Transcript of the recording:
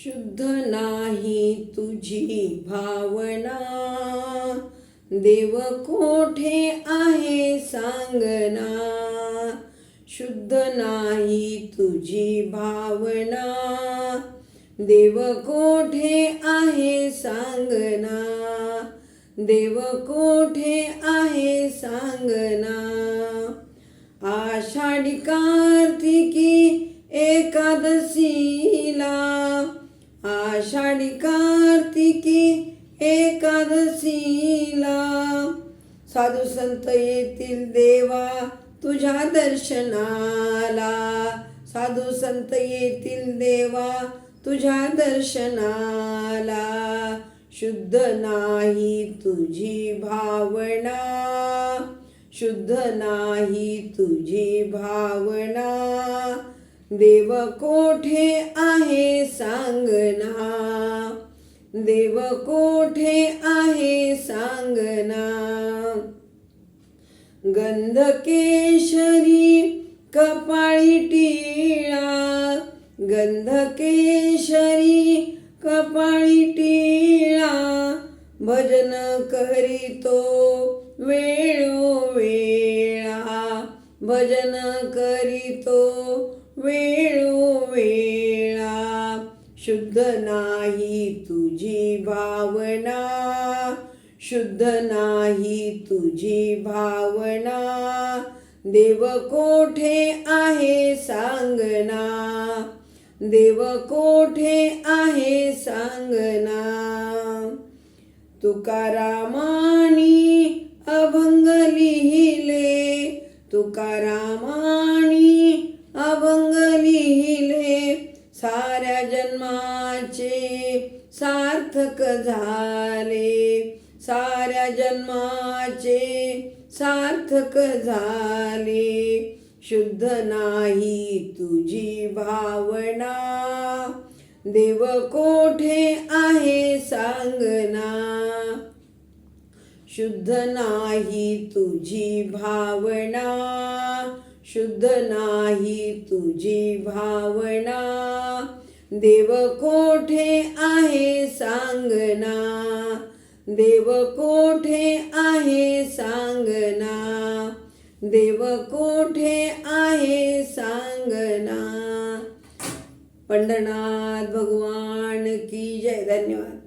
शुद्ध नाही तुझी भावना, देव कोठे आहे सांगना. शुद्ध नाही तुझी भावना, देव कोठे आहे सांगना. देव कोठे आहे सांगना. आषाढी कार्तिकी एकादशीला, आषाढी कार्तिकी एकादशीला साधू संत येतील देवा तुझ्या दर्शनाला. साधू संत येतील देवा तुझ्या दर्शनाला. शुद्ध नाही तुझी भावना, शुद्ध नाही तुझी भावना. देव कोठे आहे सांगना. देव कोठे आहे सांगना. गंधकेशरी कपाळी टिळा, गंधकेशरी कपाळी टिळा. भजन करीतो वेळोवेळा, भजन करीतो वेळोवेळा. शुद्ध नाही तुझी भावना, शुद्ध नाही तुझी भावना. देव कोठे आहे सांगना. देव कोठे आहे सांगना. तुकारामानी अभंग लिहिले, तुकारामानी अभंग लिहिले. साऱ्या जन्माचे सार्थक झाले, साऱ्या जन्माचे सार्थक झाले. शुद्ध नाही तुझी भावना, देव कोठे आहे सांगना. शुद्ध नाही तुझी भावना, शुद्ध नाही तुझी भावना. देव कोठे आहे सांगना. देव कोठे आहे सांगना. देव कोठे आहे सांगना. पंढरनाथ भगवान की जय. धन्यवाद.